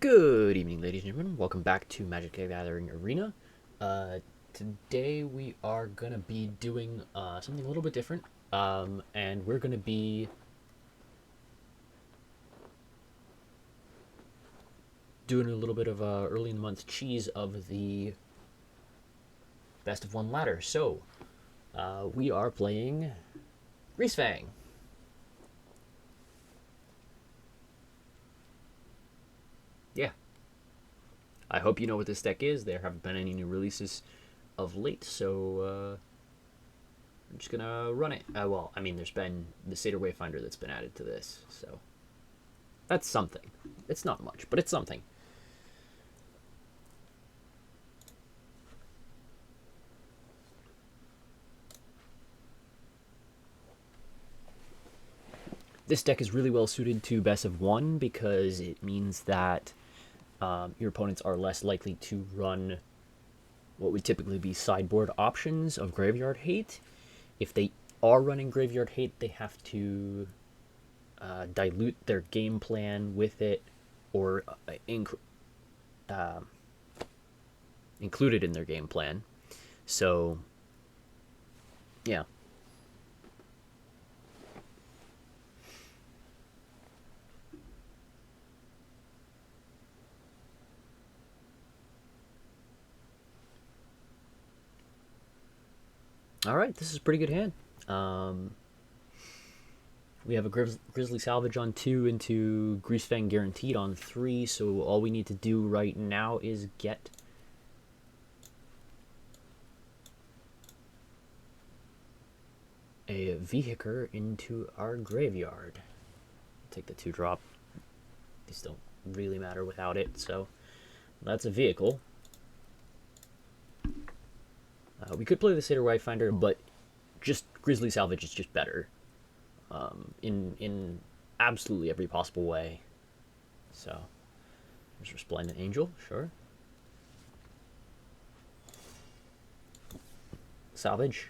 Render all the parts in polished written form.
Good evening, ladies and gentlemen. Welcome back to Magic the Gathering Arena. Today we are going to be doing something a little bit different. And we're going to be doing a little bit of early in the month cheese of the best of one ladder. So, we are playing Greasefang. Yeah. I hope you know what this deck is. There haven't been any new releases of late, so I'm just gonna run it. Well, I mean, there's been the Satyr Wayfinder that's been added to this, so that's something. It's not much, but it's something. This deck is really well suited to best of one because it means that your opponents are less likely to run what would typically be sideboard options of Graveyard Hate. If they are running Graveyard Hate, they have to dilute their game plan with it or include it in their game plan. So, yeah. All right, this is a pretty good hand. We have a Grisly Salvage on 2 into Greasefang Guaranteed on 3, so all we need to do right now is get a Vehicle into our graveyard. Take the 2-drop. These don't really matter without it, so that's a vehicle. We could play the Satyr Wayfinder, but just Grisly Salvage is just better. In absolutely every possible way. So, there's Resplendent Angel, sure. Salvage.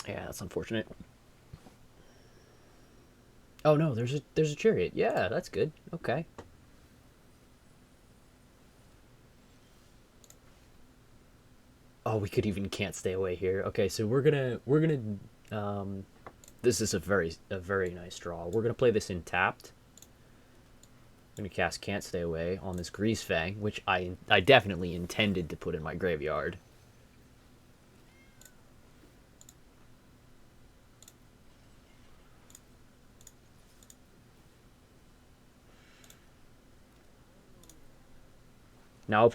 Yeah, that's unfortunate. Oh no, there's a chariot. Yeah, that's good. Okay. Oh, we could even can't stay away here. Okay, so we're gonna this is a very nice draw. We're gonna play this in tapped. I'm gonna cast Can't Stay Away on this Greasefang, which I definitely intended to put in my graveyard. Now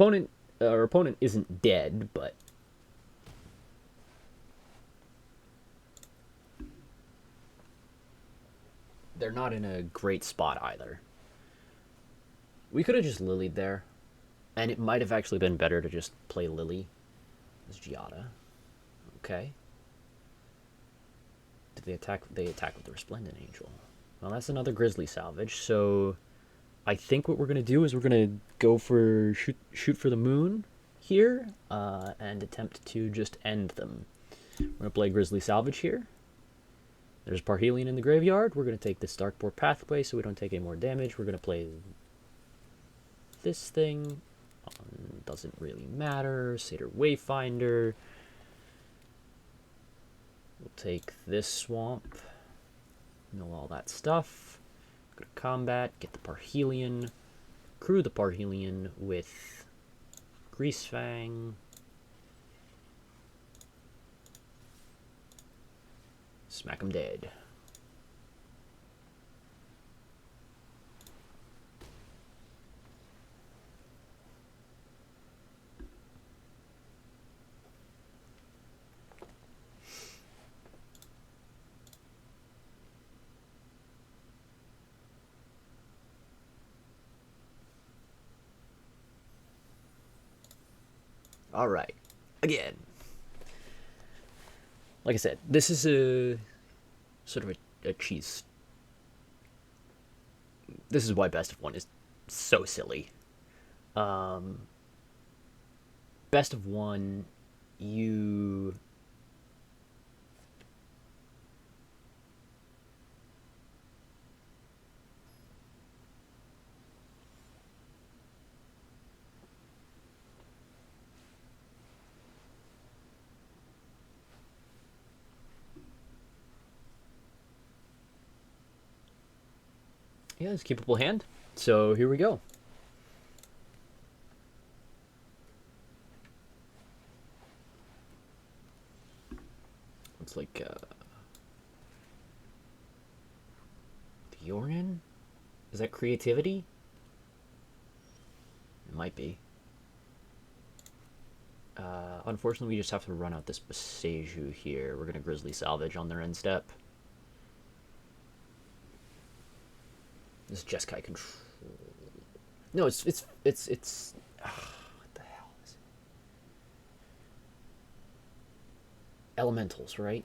our opponent isn't dead, but they're not in a great spot either. We could have just Lilied there, and it might have actually been better to just play Lily as Giada. Okay. Did they attack? They attack with the Resplendent Angel. Well, that's another Grisly Salvage. So, I think what we're gonna do is we're gonna go for shoot for the moon here, and attempt to just end them. We're gonna play Grisly Salvage here. There's Parhelion in the graveyard. We're gonna take this Darkboard Pathway so we don't take any more damage. We're gonna play this thing. Doesn't really matter. Satyr Wayfinder. We'll take this swamp. Know all that stuff. Go to combat. Get the Parhelion. Crew the Parhelion with Greasefang. Smack him dead. All right. Again. Like I said, this is a sort of a cheese. This is why best of one is so silly. Best of one, you Yeah, it's a keepable hand. So here we go. It's like the Orion? Is that creativity? It might be. Unfortunately, we just have to run out this Boseiju here. We're gonna Grisly Salvage on their end step. This Jeskai control. No, it's what the hell is it? Elementals, right?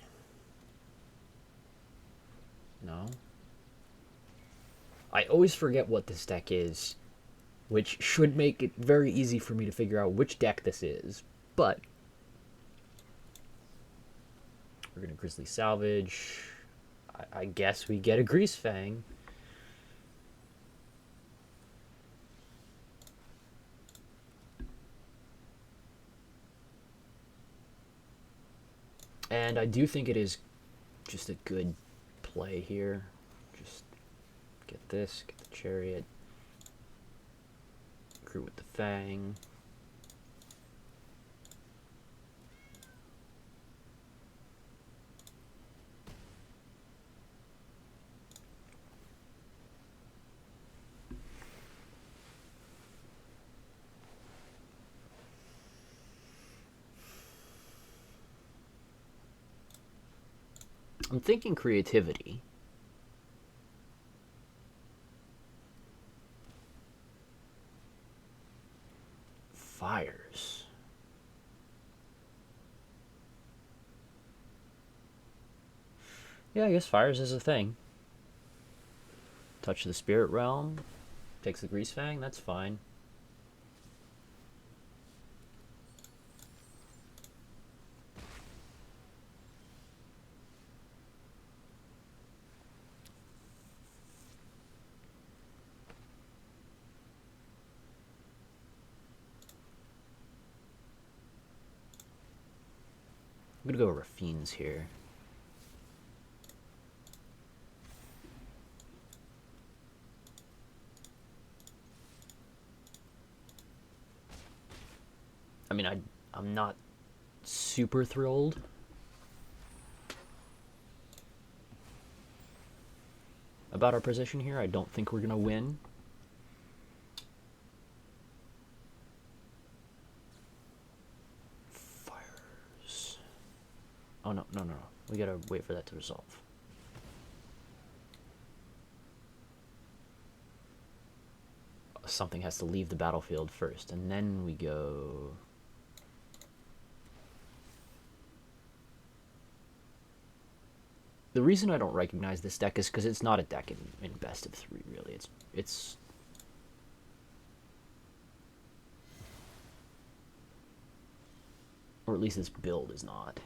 No. I always forget what this deck is, which should make it very easy for me to figure out which deck this is. But we're gonna Grisly Salvage. I guess we get a Greasefang. And I do think it is just a good play here. Just get this, get the Chariot, crew with the Fang. I'm thinking creativity. Fires. Yeah, I guess fires is a thing. Touch the Spirit Realm. Takes the Greasefang, that's fine. I'm gonna go Raffine's here. I mean, I'm not super thrilled. About our position here. I don't think we're gonna win. Fires. Oh no. We gotta wait for that to resolve. Something has to leave the battlefield first, and then we go. The reason I don't recognize this deck is because it's not a deck in best of 3, really. It's or at least this build is not.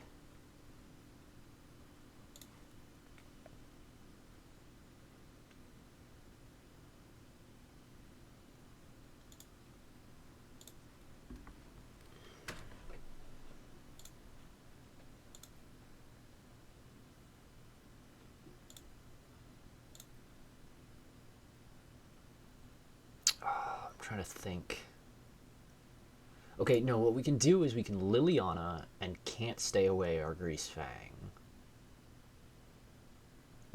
Trying to think. Okay, no, what we can do is we can Liliana and can't stay away our Greasefang.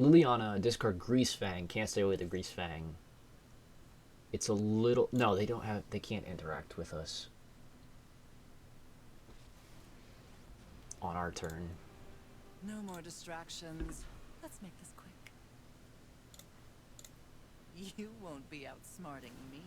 Liliana, discard Greasefang, can't stay away the Greasefang. It's a little... No, they can't interact with us on our turn. No more distractions. Let's make this quick. You won't be outsmarting me.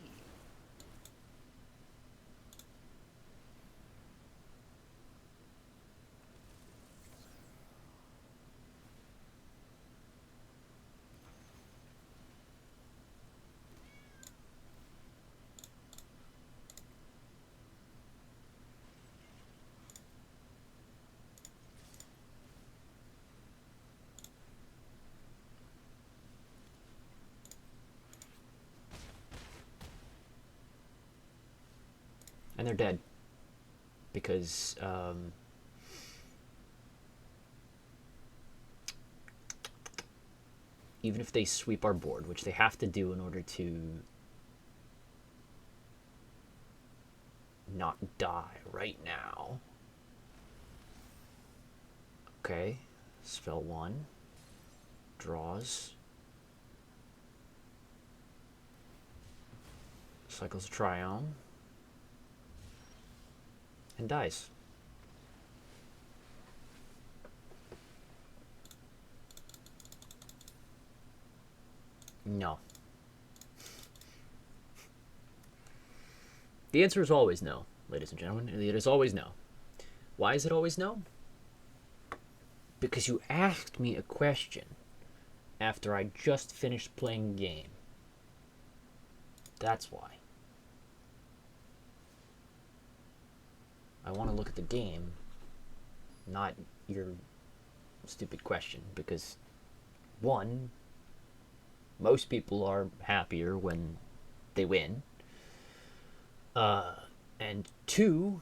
And they're dead. Because, even if they sweep our board, which they have to do in order to not die right now. Okay, spell 1, draws, cycles a Triome, and dies. No. The answer is always no, ladies and gentlemen. It is always no. Why is it always no? Because you asked me a question after I just finished playing the game. That's why. I want to look at the game, not your stupid question, because 1, most people are happier when they win. And 2,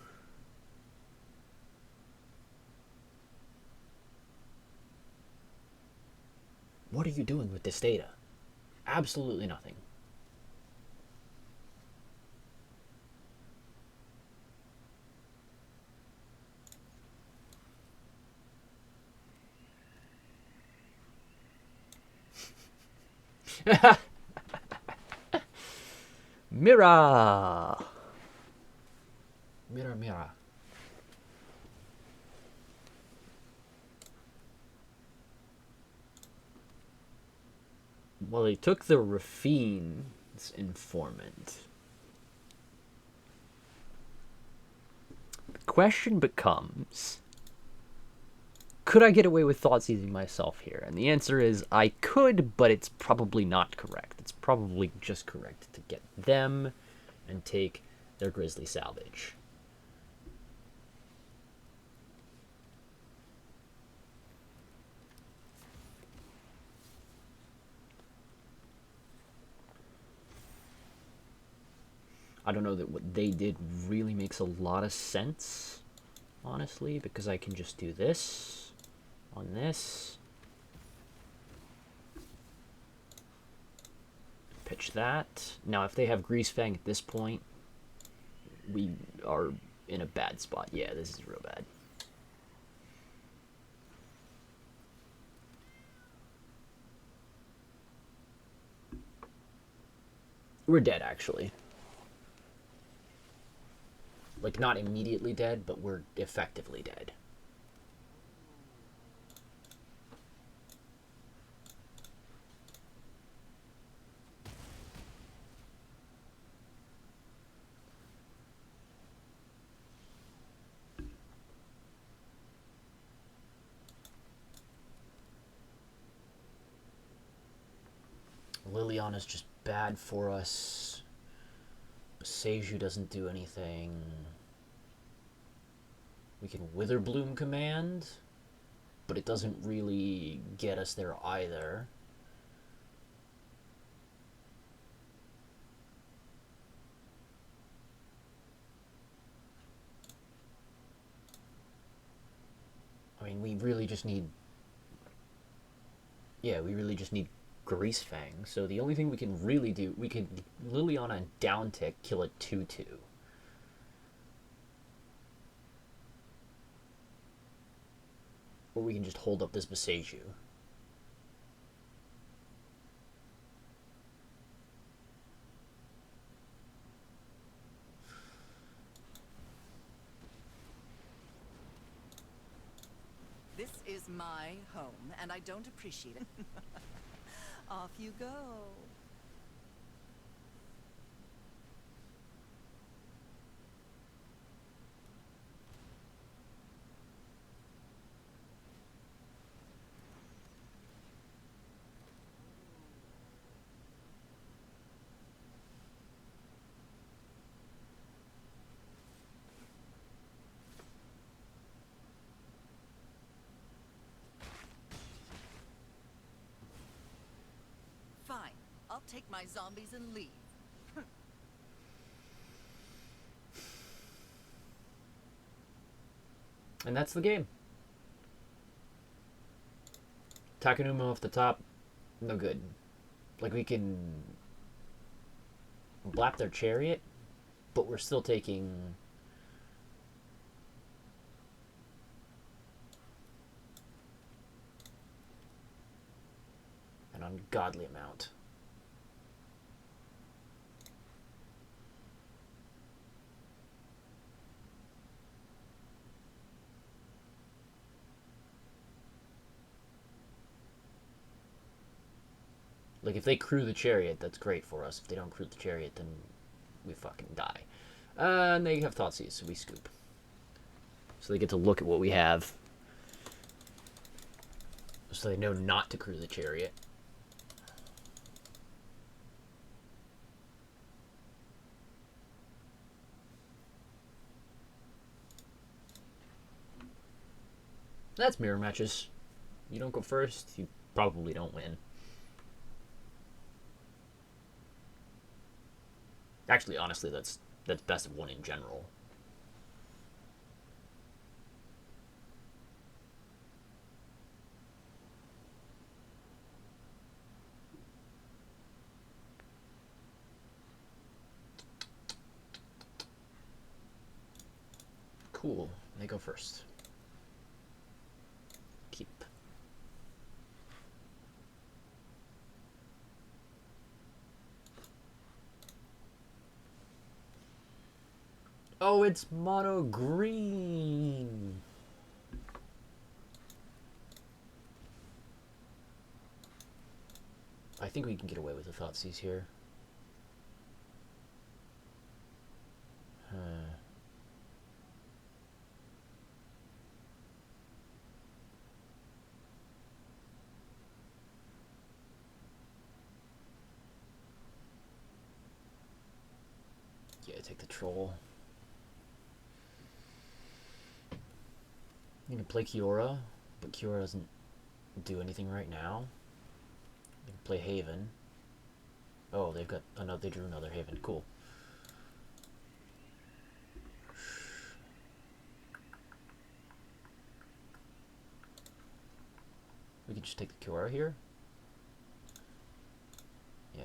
what are you doing with this data? Absolutely nothing. Mirror. Mirror, mirror. Well, they took the Raffine's informant. The question becomes, could I get away with thought seizing myself here? And the answer is I could, but it's probably not correct. It's probably just correct to get them and take their Grisly Salvage. I don't know that what they did really makes a lot of sense, honestly, because I can just do this on this. Pitch that. Now, if they have Greasefang at this point, we are in a bad spot. Yeah, this is real bad. We're dead, actually. Like, not immediately dead, but we're effectively dead. Liliana's just bad for us. Seiju doesn't do anything. We can Witherbloom command, but it doesn't really get us there either. I mean, we really just need... Yeah, we really just need Greasefang. So the only thing we can really do... We could Liliana and down tick, kill a 2-2. Or we can just hold up this Boseiju. This is my home, and I don't appreciate it. Off you go. Fine. I'll take my zombies and leave. And that's the game. Takenuma off the top, no good. Like, we can blap their chariot, but we're still taking an ungodly amount. Like, if they crew the chariot, that's great for us. If they don't crew the chariot, then we fucking die. And they have Thoughtseize, so we scoop. So they get to look at what we have. So they know not to crew the chariot. That's mirror matches. You don't go first, you probably don't win. Actually, honestly, that's best of one in general. Cool. They go first. Keep. Oh, it's mono green. I think we can get away with the Thoughtseize here. Yeah, take the troll. You can play Kiora, but Kiora doesn't do anything right now. You can play Haven. Oh, they've got another. They drew another Haven. Cool. We can just take the Kiora here. Yeah.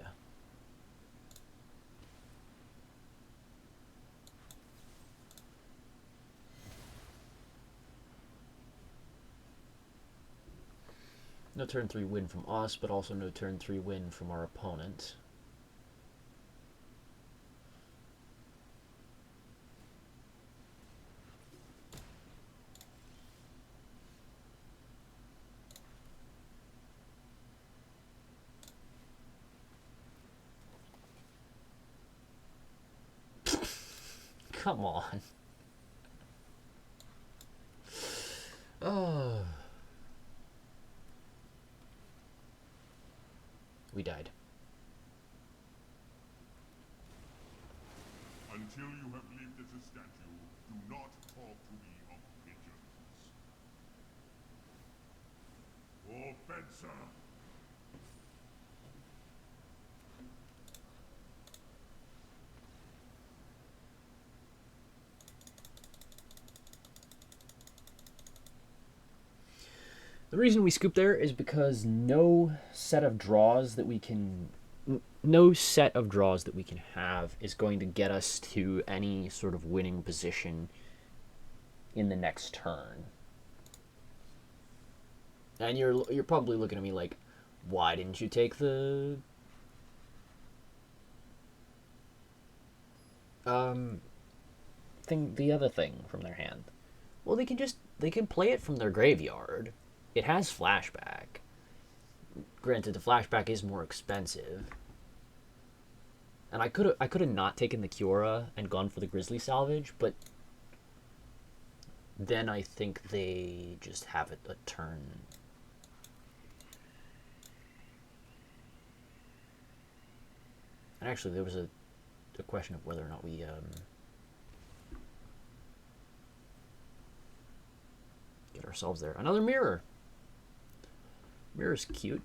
No turn 3 win from us, but also no turn 3 win from our opponent. Come on. Oh. We died. Until you have lived as a statue, do not talk to me of pigeons. Or fencer. The reason we scoop there is because no set of draws that we can have is going to get us to any sort of winning position in the next turn. And you're probably looking at me like, why didn't you take the the other thing from their hand? Well, they can play it from their graveyard. It has flashback. Granted, the flashback is more expensive. And I could have not taken the Kiora and gone for the Grisly Salvage, but then I think they just have it a turn. And actually, there was a question of whether or not we get ourselves there. Another mirror. Mirror's cute.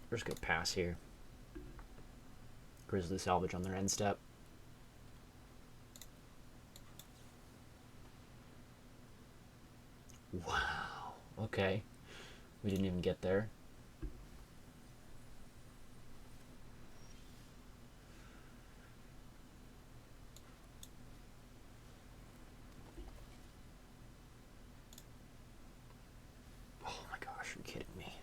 We're just gonna pass here. Grisly Salvage on their end step. Wow. Okay. We didn't even get there. Oh my gosh, are you kidding me?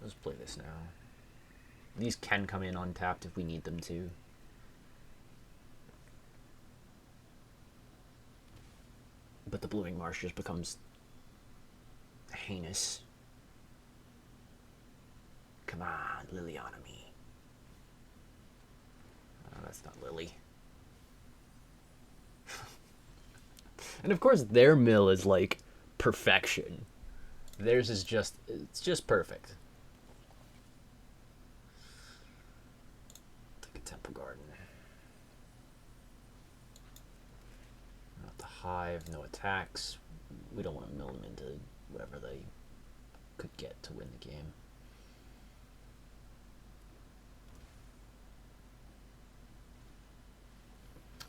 Let's play this now. These can come in untapped if we need them to. But the Blooming Marsh just becomes heinous. Come on, Lilyonomy. Oh, that's not Lily. And of course their mill is like perfection. Theirs is just, it's just perfect. Like a temple garden. Not the hive, no attacks. We don't want to mill them into whatever they could get to win the game.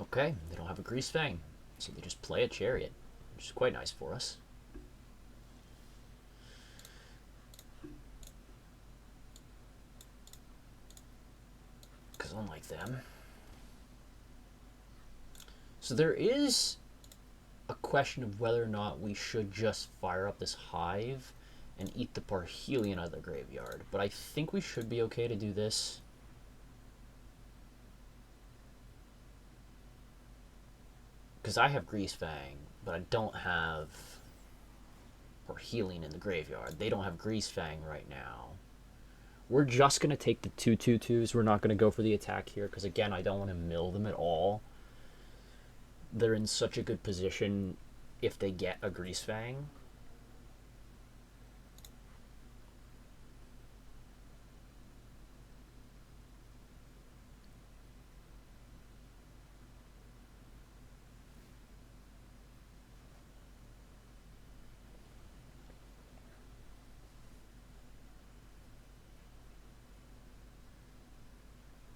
Okay, they don't have a Greasefang, so they just play a Chariot, which is quite nice for us. Because unlike them... So there is a question of whether or not we should just fire up this hive and eat the Parhelion out of the graveyard. But I think we should be okay to do this. Because I have Greasefang, but I don't have Parhelion in the graveyard. They don't have Greasefang right now. We're just going to take the 2/2/2s. We're not going to go for the attack here, because again, I don't want to mill them at all. They're in such a good position if they get a Greasefang.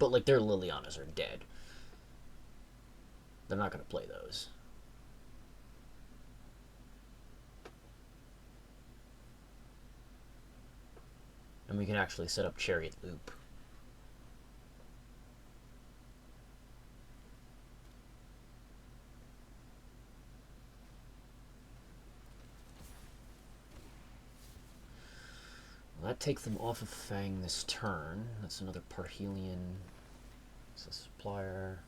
But, like, their Lilianas are dead. They're not going to play those. And we can actually set up Chariot Loop. Well, that takes them off of Fang this turn. That's another Parhelion. It's a supplier.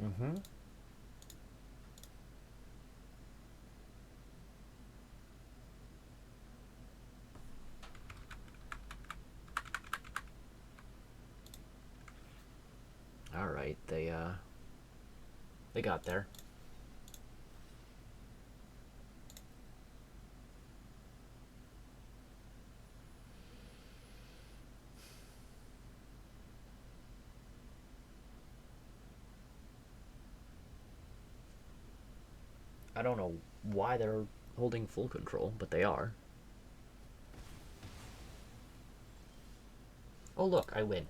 Mm-hmm. All right, they got there. I don't know why they're holding full control, but they are. Oh look, I win.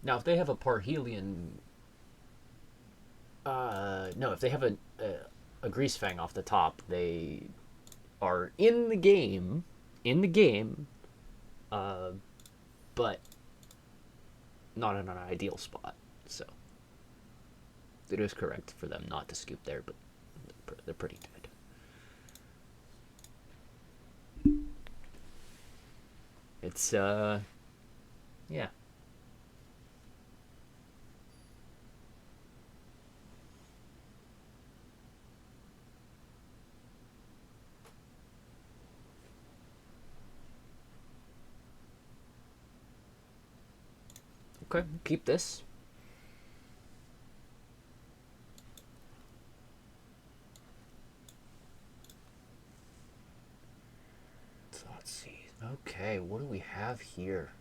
Now, if they have a Parhelion... no, if they have a a Greasefang off the top. They are in the game, uh, but not in an ideal spot. So it is correct for them not to scoop there, but they're pretty dead. It's yeah. Okay, keep this. So let's see. Okay, what do we have here?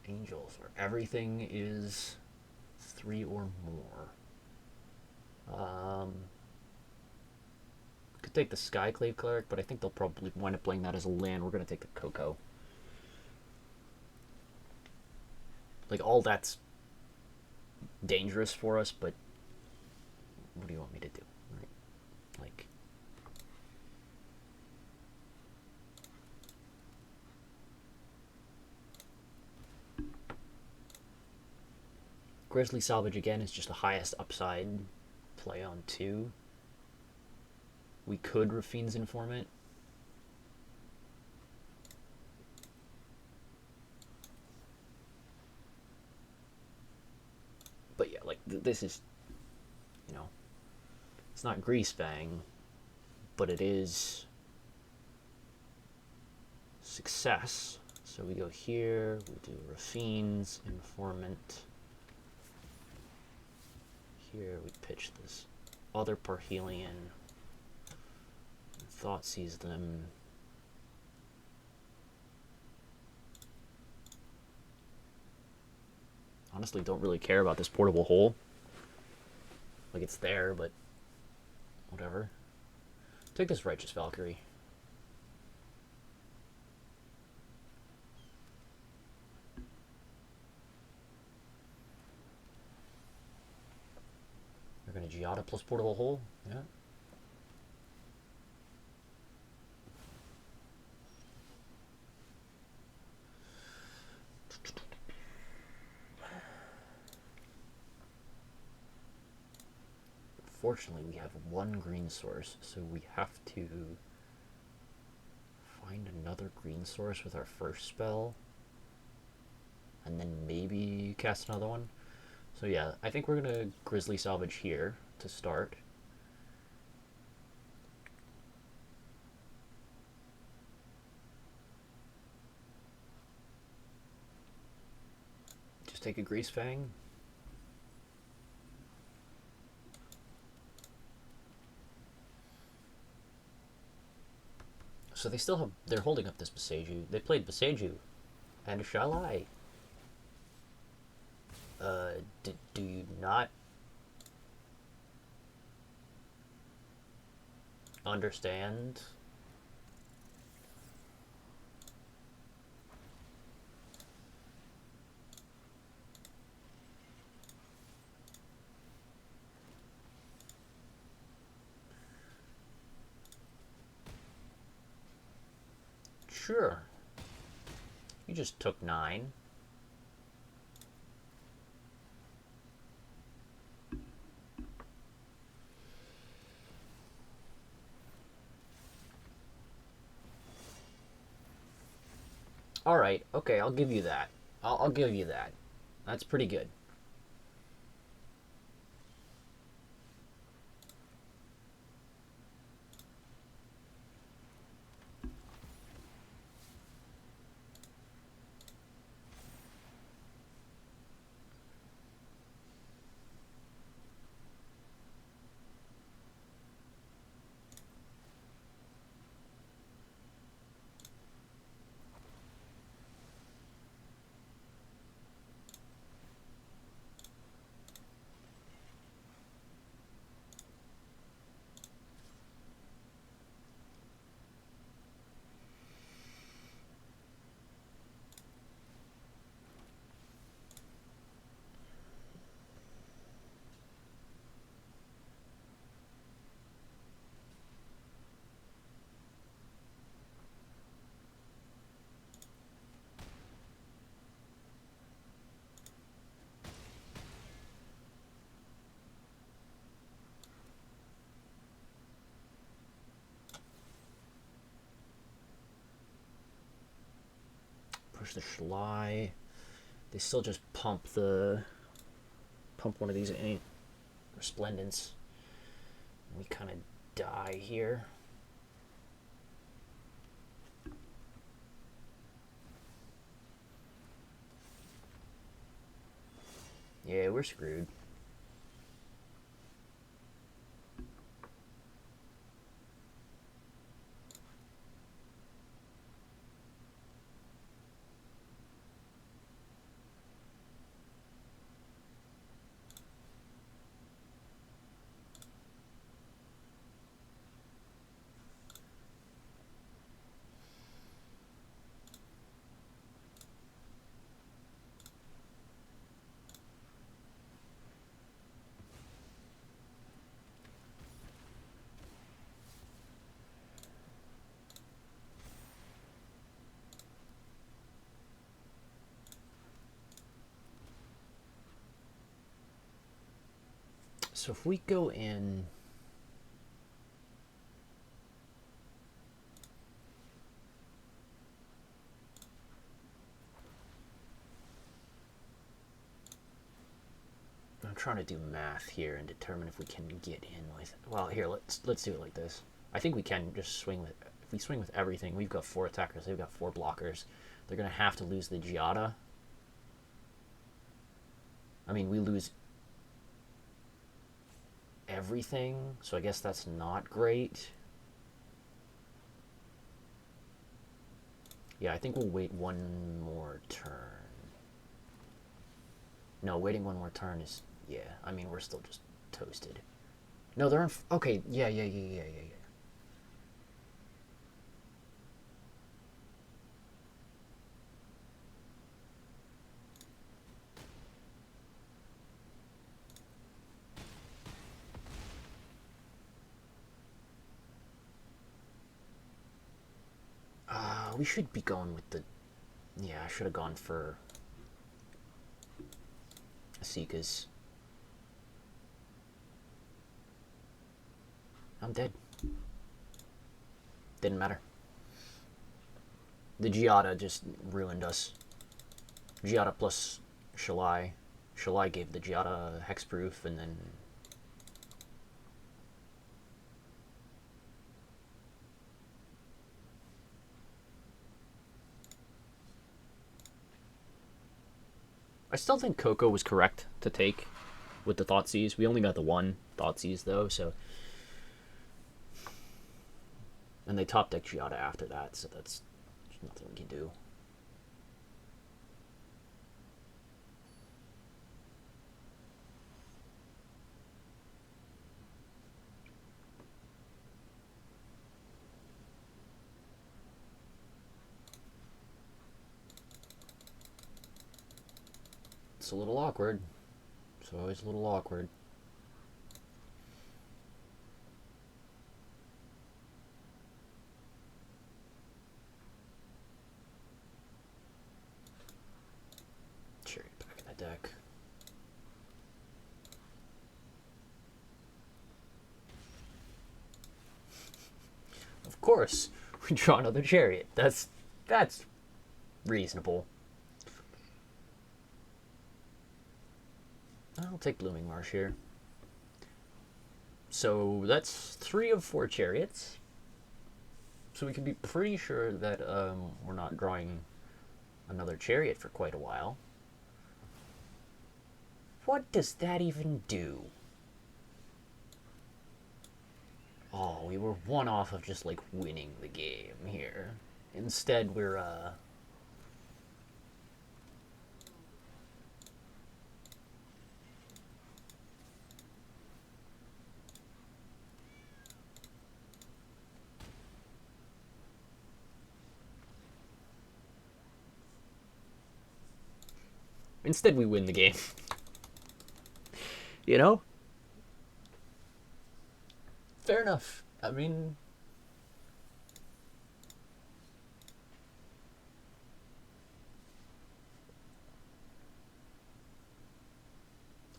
Angels, where everything is 3 or more. Could take the Skyclave Cleric, but I think they'll probably wind up playing that as a land. We're gonna take the Coco. Like, all that's dangerous for us, but what do you want me to do? Right? Like, Grisly Salvage again is just the highest upside play on 2. We could Raffine's Informant. But yeah, like, this is, you know, it's not Greasefang, but it is success. So we go here, we do Raffine's Informant. Here we pitch this other Parhelion. Thought sees them. Honestly, don't really care about this portable hole. Like, it's there, but whatever. Take this Righteous Valkyrie. We're gonna Giada plus portable hole. Yeah. Fortunately, we have 1 green source, so we have to find another green source with our first spell, and then maybe cast another one. So yeah, I think we're gonna Grisly Salvage here to start. Just take a Greasefang. So they still have, they're holding up this Beseju. They played Beseju and Shalai. Do you not understand? Sure. You just took 9. Alright, okay, I'll give you that. I'll give you that. That's pretty good. push the Schlei. They still just pump one of these resplendents. We kind of die here. Yeah, we're screwed. So if we go in... I'm trying to do math here and determine if we can get in with... Well, here, let's do it like this. I think we can just swing with... If we swing with everything, we've got 4 attackers, they've got 4 blockers. They're going to have to lose the Giada. I mean, we lose everything, so I guess that's not great. Yeah, I think we'll wait one more turn. No, waiting one more turn is... Yeah, I mean, we're still just toasted. No, they're in... Okay, yeah. We should be going with the... Yeah, I should have gone for... Seekers. I'm dead. Didn't matter. The Giada just ruined us. Giada plus Schlei. Schlei gave the Giada hexproof, and then... I still think Coco was correct to take with the Thoughtseize. We only got the one Thoughtseize, though, so... And they top deck Giada after that, so there's nothing we can do. It's a little awkward. It's always a little awkward. Chariot back in the deck. Of course, we draw another chariot. That's reasonable. I'll take Blooming Marsh here. So that's 3 of 4 chariots. So we can be pretty sure that we're not drawing another chariot for quite a while. What does that even do? Oh, we were 1 off of just, like, winning the game here. Instead, we're, Instead, we win the game. You know? Fair enough. I mean...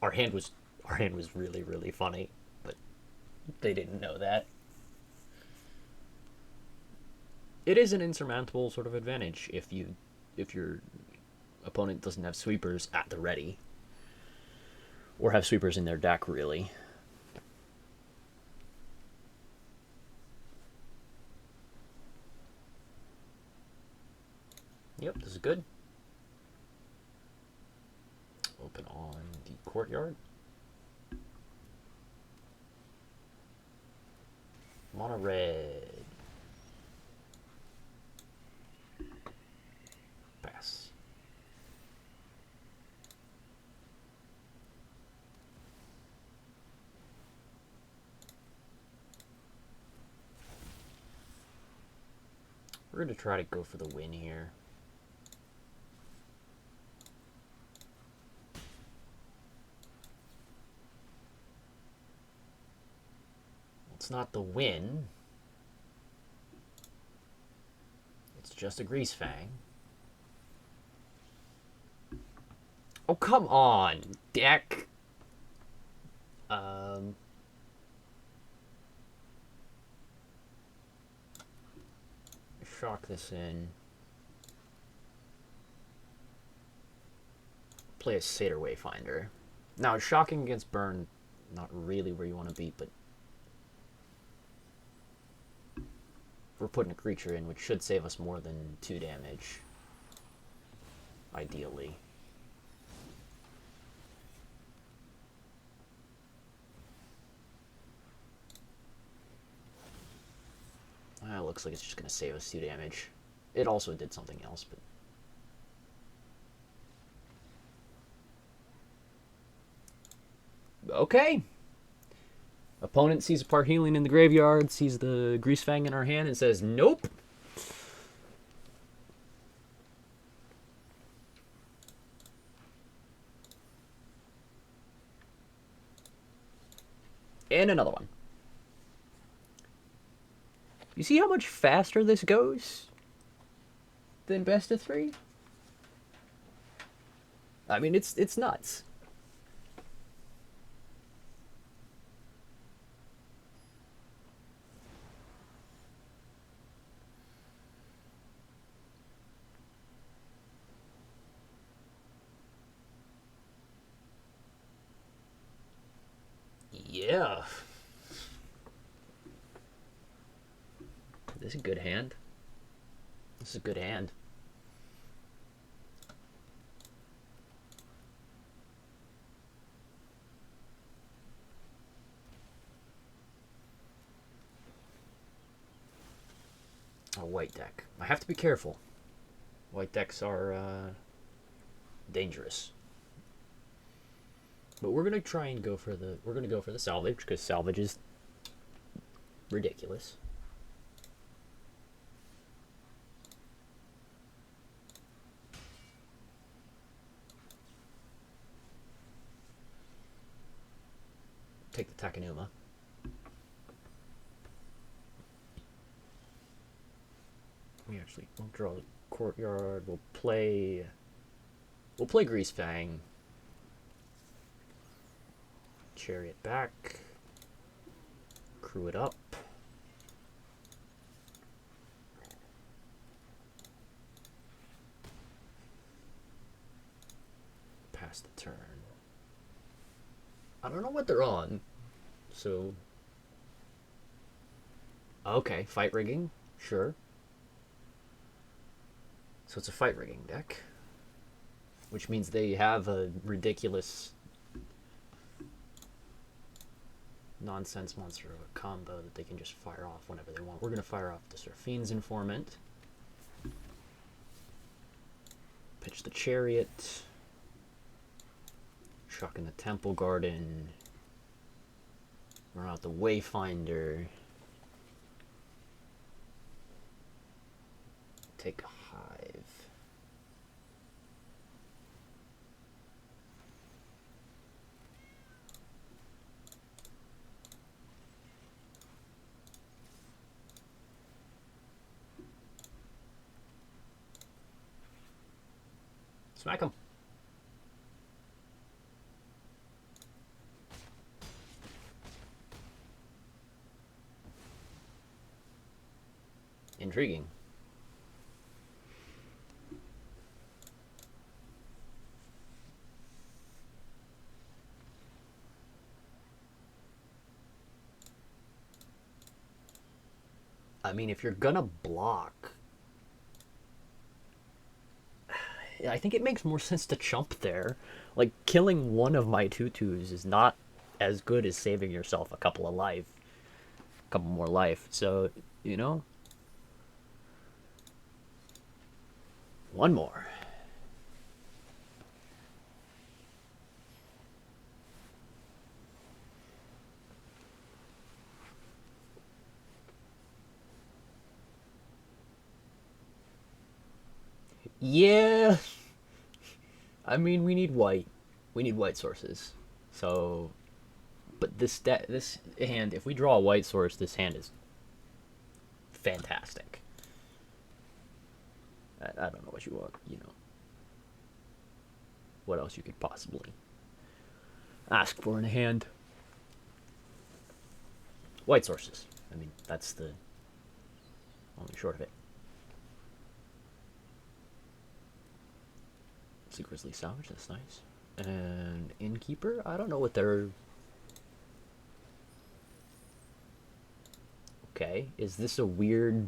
Our hand was really, really funny, but they didn't know that. It is an insurmountable sort of advantage if if your opponent doesn't have sweepers at the ready. Or have sweepers in their deck, really. Yep, this is good. Open on the courtyard. Mono red. Pass. We're going to try to go for the win here. It's not the win. It's just a Greasefang. Oh, come on, deck. Shock this in. Play a Satyr Wayfinder. Now, shocking against burn, not really where you want to be, but we're putting a creature in, which should save us more than 2 damage. Ideally. It looks like it's just going to save us 2 damage. It also did something else, but... Okay. Opponent sees a Parhelion in the graveyard, sees the Greasefang in our hand, and says, nope. And another one. You see how much faster this goes than best of 3? I mean, it's nuts. Yeah. This is a good hand. This is a good hand. A white deck. I have to be careful. White decks are dangerous. But we're gonna try and go for the salvage, because salvage is ridiculous. Take the Takenuma. We actually won't draw the courtyard. We'll play Greasefang. Chariot back. Crew it up. Pass the turn. I don't know what they're on, so... Okay, fight rigging, sure. So it's a fight rigging deck, which means they have a ridiculous nonsense monster of a combo that they can just fire off whenever they want. We're going to fire off this Raffine's Informant. Pitch the Chariot. Chuck in the Temple Garden. Run out the Wayfinder. Take a Hive. Smack him. Intriguing. I mean, if you're gonna block, I think it makes more sense to chump there. Like, killing one of my tutus is not as good as saving yourself a couple more life. So, you know, one more. Yeah, I mean, we need white. We need white sources. So, but this hand, if we draw a white source, this hand is fantastic. I don't know what you want, you know. What else you could possibly ask for in a hand? White sources. I mean, that's the only short of it. It's a Grisly Salvage, that's nice. And Innkeeper, I don't know what they're... Okay, is this a weird...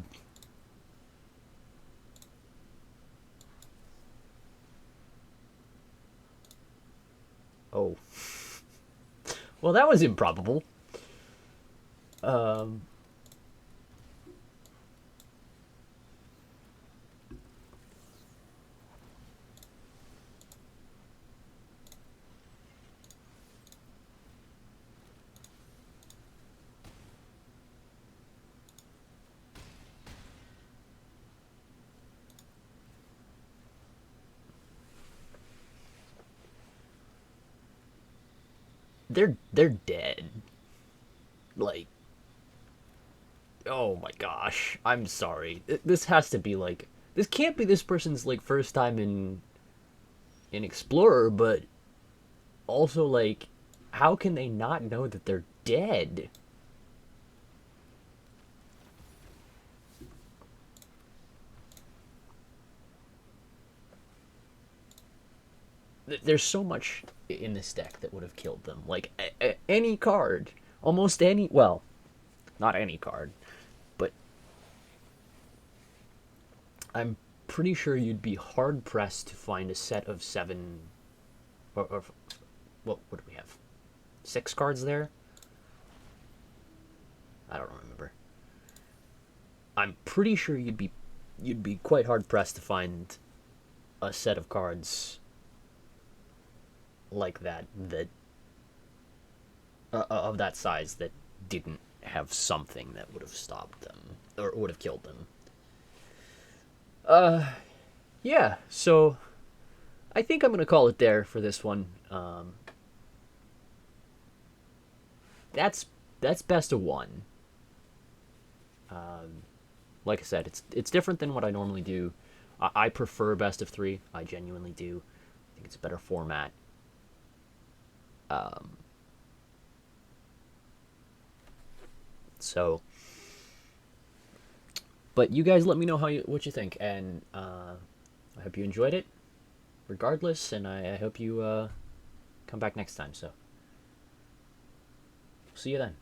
Oh. Well, that was improbable. Um... They're dead. Like, oh my gosh, I'm sorry. This has to be like, this can't be this person's like first time in Explorer, but also like, how can they not know that they're dead? There's so much in this deck that would have killed them. Like any card, almost any. Well, not any card, but I'm pretty sure you'd be hard pressed to find a set of 7 or what do we have? 6 cards there? I don't remember. I'm pretty sure you'd be quite hard pressed to find a set of cards like that of that size that didn't have something that would have stopped them or would have killed them. Yeah, so I think I'm gonna call it there for this one. That's best of one. Like I said, it's different than what I normally do. I prefer best of 3. I genuinely do. I think it's a better format. So, but you guys let me know what you think, and I hope you enjoyed it, regardless, and I hope you come back next time. So, see you then.